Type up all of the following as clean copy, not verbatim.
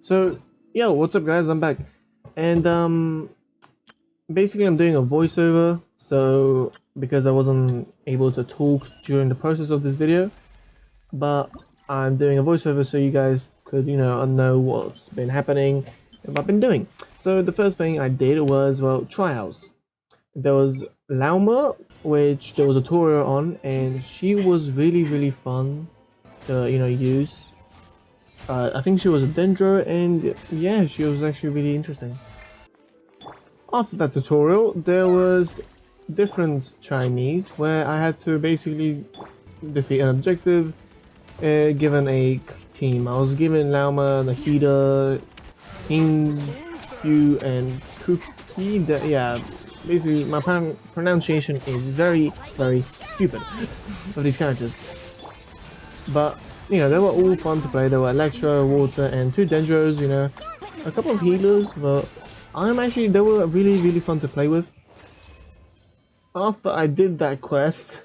So, yo, what's up, guys? I'm back, and basically, I'm doing a voiceover. So, because I wasn't able to talk during the process of this video, but I'm doing a voiceover so you guys could, know what's been happening and what I've been doing. So, the first thing I did was, well, trials. There was Lauma, which there was a tutorial on, and she was really, really fun to, use. I think she was a Dendro, and yeah, she was actually really interesting. After that tutorial, there was different Chinese where I had to basically defeat an objective given a team. I was given Lauma, Nahida, King, Yu, and Cookie. Yeah, basically my pronunciation is very, very stupid of these characters. But they were all fun to play. There were Electro, Water, and two Dendros, a couple of healers, but they were really, really fun to play with. After I did that quest,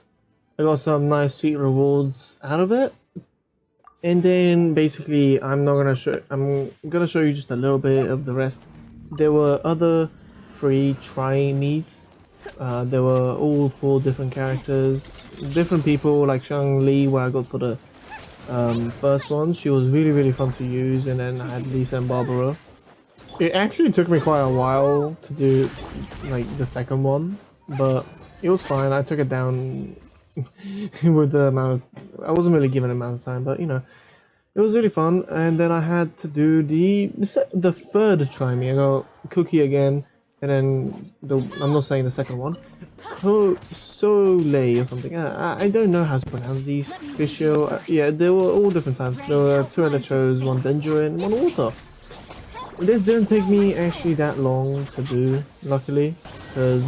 I got some nice sweet rewards out of it. And then basically, I'm gonna show you just a little bit of the rest. There were other free trainees. There were all 4 different characters, different people like Shang Li, where I got for the first one. She was really, really fun to use, and then I had Lisa and Barbara. It actually took me quite a while to do like the second one, but it was fine. I took it down with the amount of, I wasn't really given an amount of time, but it was really fun. And then I had to do the third try me. I got Cookie again, and then I'm not saying the second one, Soleil or something. I don't know how to pronounce these fish. Yeah, they were all different types. There were 2 Electros, 1 Danger, and 1 Water. This didn't take me actually that long to do, luckily, because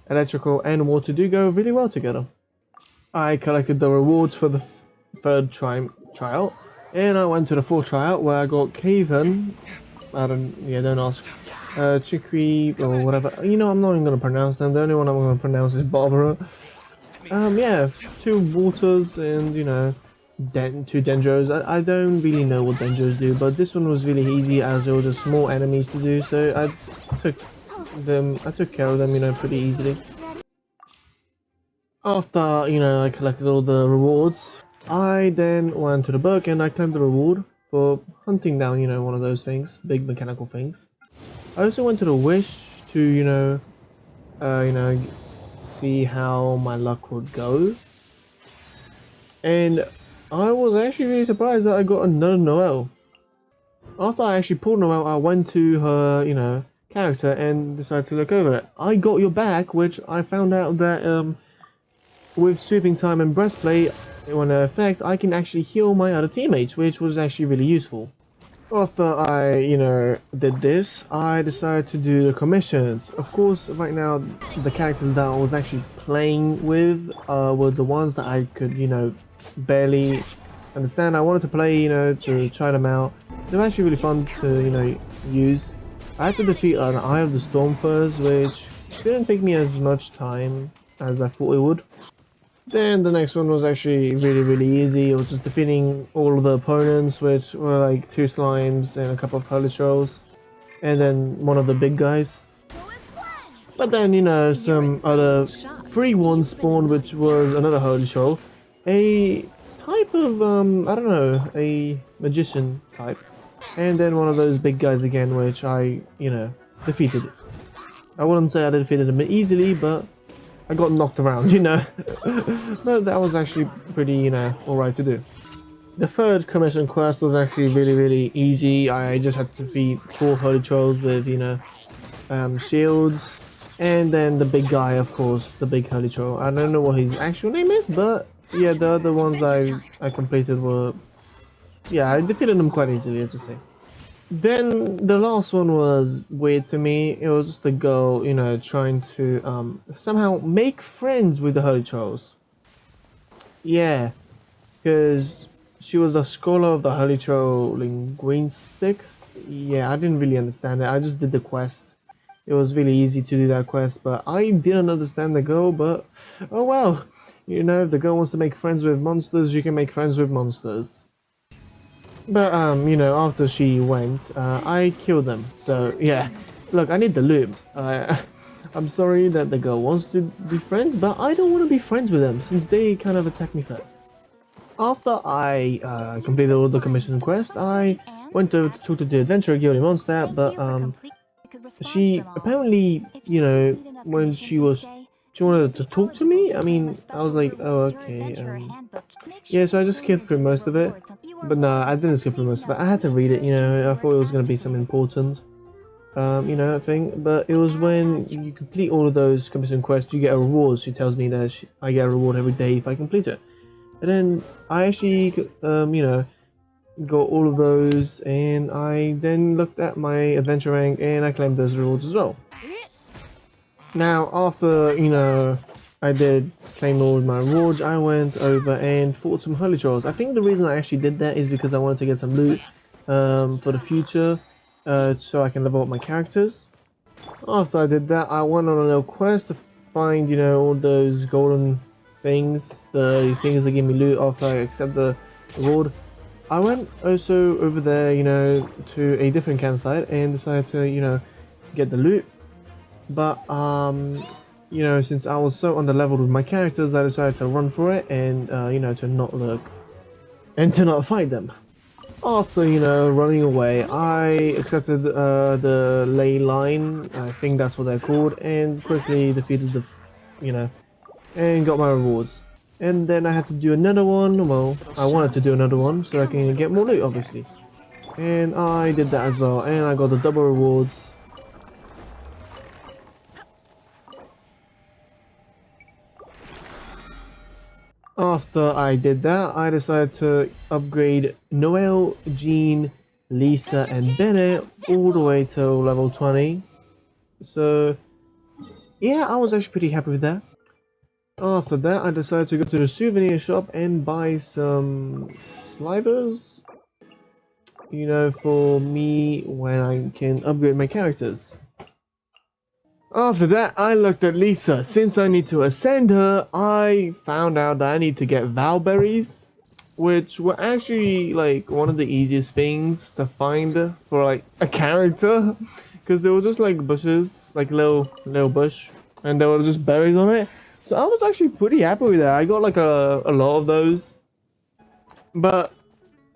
electrical and water do go really well together. I collected the rewards for the third trial, and I went to the 4th trial where I got Caven. Don't ask. Chicory or whatever. I'm not even gonna pronounce them. The only one I'm gonna pronounce is Barbara. Yeah, 2 waters and 2 Dendros. I don't really know what Dendros do, but this one was really easy as there were just small enemies to do, so I took care of them, pretty easily. After, I collected all the rewards, I then went to the book and I claimed the reward for hunting down, one of those things, big mechanical things. I also went to the wish to, see how my luck would go. And I was actually really surprised that I got another Noelle. After I actually pulled Noelle, I went to her, character and decided to look over it. I got your back, which I found out that with sweeping time and breastplate, when in effect, I can actually heal my other teammates, which was actually really useful. After I, did this, I decided to do the commissions. Of course, right now, the characters that I was actually playing with were the ones that I could, barely understand. I wanted to play, to try them out. They were actually really fun to, use. I had to defeat an Eye of the Storm first, which didn't take me as much time as I thought it would. Then the next one was actually really, really easy. It was just defeating all of the opponents, which were like 2 slimes and a couple of holy trolls, and then one of the big guys. But then, some other 3 ones spawned, which was another holy troll, a type of, I don't know, a magician type, and then one of those big guys again, which I, defeated. I wouldn't say I defeated him easily, but I got knocked around, but that was actually pretty, alright to do. The 3rd commission quest was actually really, really easy. I just had to defeat 4 holy trolls with, shields. And then the big guy, of course, the big holy troll. I don't know what his actual name is, but yeah, the other ones I completed were, yeah, I defeated them quite easily, I have to say. Then the last one was weird to me. It was just a girl, trying to somehow make friends with the holy trolls. Yeah, because she was a scholar of the holy troll linguistics. Yeah, I didn't really understand it. I just did the quest. It was really easy to do that quest, but I didn't understand the girl. But oh well, if the girl wants to make friends with monsters, you can make friends with monsters. But you know, after she went, I killed them. So yeah, look, I need the loot. I'm sorry that the girl wants to be friends, but I don't want to be friends with them since they kind of attacked me first. After I completed all the commission quests, I went over to talk to the adventurer Guilty Mondstadt, but she apparently, you know, when she wanted to talk to me. I mean, I was like, oh, okay. Yeah, so I just skipped through most of it. But no, I didn't skip through most of it. I had to read it, you know, I thought it was going to be something important, you know, thing. But it was when you complete all of those commission quests, you get a reward. She tells me that I get a reward every day if I complete it. And then I actually, you know, got all of those, and I then looked at my adventure rank, and I claimed those rewards as well. Now, after, you know, I did claim all of my rewards, I went over and fought some holy trolls. I think the reason I actually did that is because I wanted to get some loot for the future, so I can level up my characters. After I did that, I went on a little quest to find, you know, all those golden things, the things that give me loot after I accept the reward. I went also over there, you know, to a different campsite and decided to, you know, get the loot. But, you know, since I was so underleveled with my characters, I decided to run for it and, you know, to not look and to not fight them. After, you know, running away, I accepted the ley line, I think that's what they're called, and quickly defeated the, you know, and got my rewards. And then I had to do another one, well, I wanted to do another one so I can get more loot, obviously. And I did that as well, and I got the double rewards. After I did that, I decided to upgrade Noelle, Jean, Lisa, and Bennett all the way to level 20. So, yeah, I was actually pretty happy with that. After that, I decided to go to the souvenir shop and buy some slivers, you know, for me when I can upgrade my characters. After that, I looked at Lisa. Since I need to ascend her, I found out that I need to get Valberries, which were actually like one of the easiest things to find for like a character, because they were just like bushes, like little bush, and there were just berries on it. So I was actually pretty happy with that. I got like a lot of those, but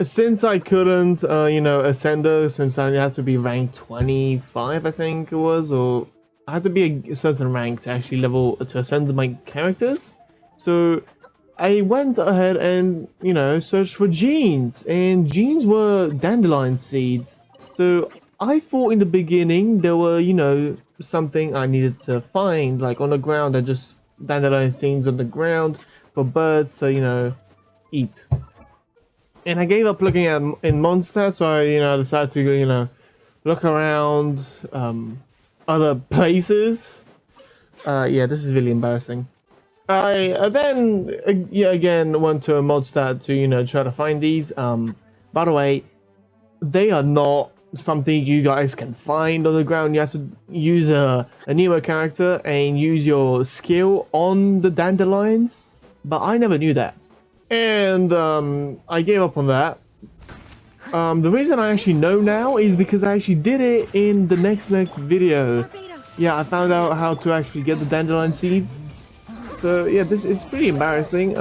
since I couldn't, you know, ascend her, since I had to be ranked 25, I think it was, or I had to be a certain rank to actually to ascend my characters. So I went ahead and, you know, searched for genes, and genes were dandelion seeds. So I thought in the beginning there were, you know, something I needed to find, like on the ground, and just dandelion seeds on the ground for birds to, you know, eat. And I gave up looking at in Mondstadt, so I, you know, decided to, you know, look around, other places. Yeah, this is really embarrassing. I then yeah, again went to a Mondstadt to, you know, try to find these. By the way, they are not something you guys can find on the ground. You have to use a Nemo character and use your skill on the dandelions. But I never knew that, and I gave up on that. The reason I actually know now is because I actually did it in the next video. Yeah, I found out how to actually get the dandelion seeds. So yeah, this is pretty embarrassing.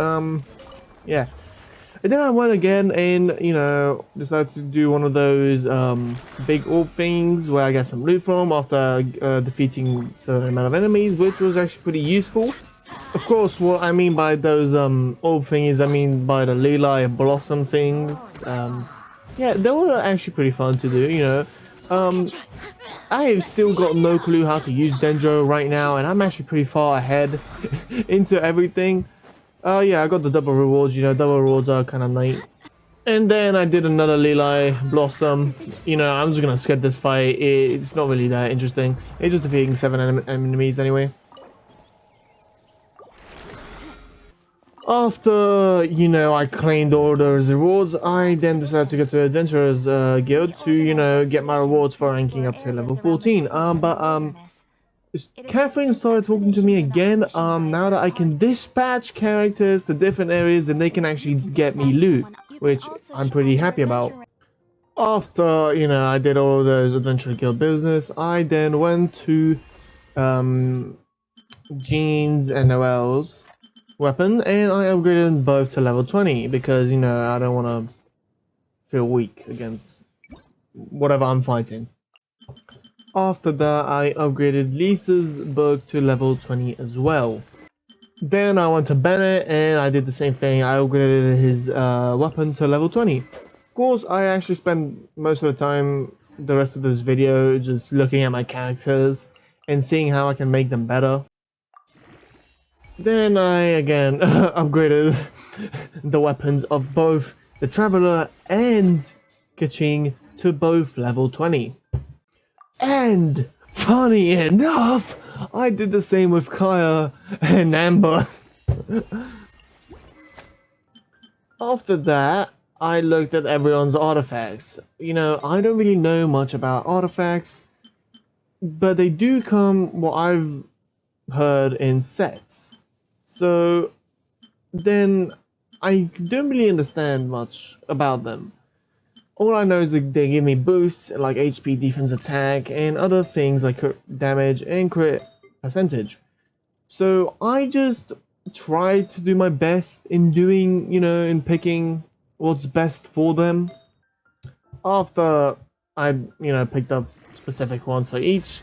Yeah. And then I went again and, you know, decided to do one of those big orb things where I got some loot from after defeating a certain amount of enemies, which was actually pretty useful. Of course, what I mean by those orb thingies, I mean by the Lila Blossom things. Yeah, they were actually pretty fun to do, you know. I have still got no clue how to use Dendro right now, and I'm actually pretty far ahead into everything. Yeah, I got the double rewards, you know, double rewards are kind of neat. And then I did another Lili Blossom. You know, I'm just gonna skip this fight, it's not really that interesting. It's just defeating 7 enemies anyway. After, you know, I claimed all those rewards, I then decided to go to the Adventurers Guild to, you know, get my rewards for ranking up to level 14. Catherine started talking to me again, now that I can dispatch characters to different areas and they can actually get me loot, which I'm pretty happy about. After, I did all those adventure guild business, I then went to um, Jean's and Noel's weapon, and I upgraded them both to level 20 because, I don't want to feel weak against whatever I'm fighting. After that, I upgraded Lisa's book to level 20 as well. Then I went to Bennett and I did the same thing. I upgraded his weapon to level 20. Of course, I actually spent most of the time, the rest of this video, just looking at my characters and seeing how I can make them better. Then I again upgraded the weapons of both the Traveler and Kaching to both level 20. And funny enough, I did the same with Kaya and Amber. After that, I looked at everyone's artifacts. I don't really know much about artifacts, but they do come, what I've heard, in sets. So then I don't really understand much about them. All I know is that they give me boosts like HP, defense, attack, and other things like crit damage and crit percentage. So I just tried to do my best in doing, in picking what's best for them. After I, picked up specific ones for each,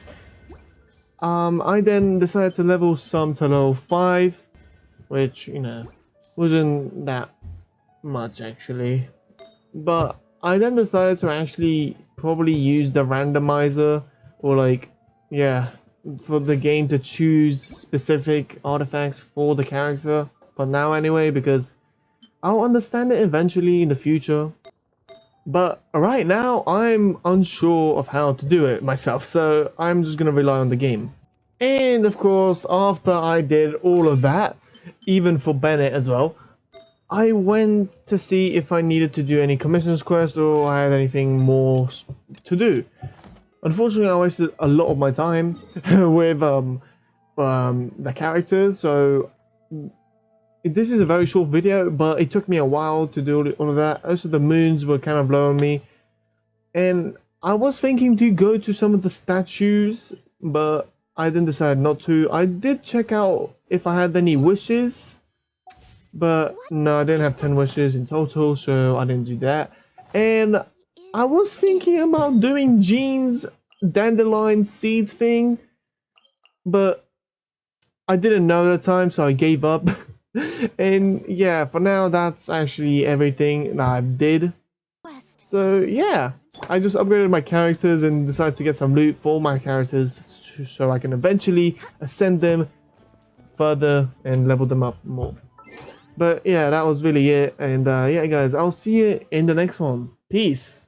I then decided to level some to level 5, which, wasn't that much actually. But I then decided to actually probably use the randomizer or for the game to choose specific artifacts for the character for now anyway, because I'll understand it eventually in the future. But right now I'm unsure of how to do it myself, so I'm just gonna rely on the game. And of course, after I did all of that, even for Bennett as well, I went to see if I needed to do any commissions quest or I had anything more to do. Unfortunately, I wasted a lot of my time with the characters, so this is a very short video, but it took me a while to do all of that. Also, the moons were kind of low on me, and I was thinking to go to some of the statues, but I then decided not to. I did check out if I had any wishes, but no, I didn't have 10 wishes in total, so I didn't do that. And I was thinking about doing Jean's dandelion seeds thing, but I didn't know at the time, so I gave up. And yeah, for now, that's actually everything that I did. So yeah, I just upgraded my characters and decided to get some loot for my characters so I can eventually ascend them further and level them up more. But yeah, that was really it. And yeah, guys, I'll see you in the next one. Peace.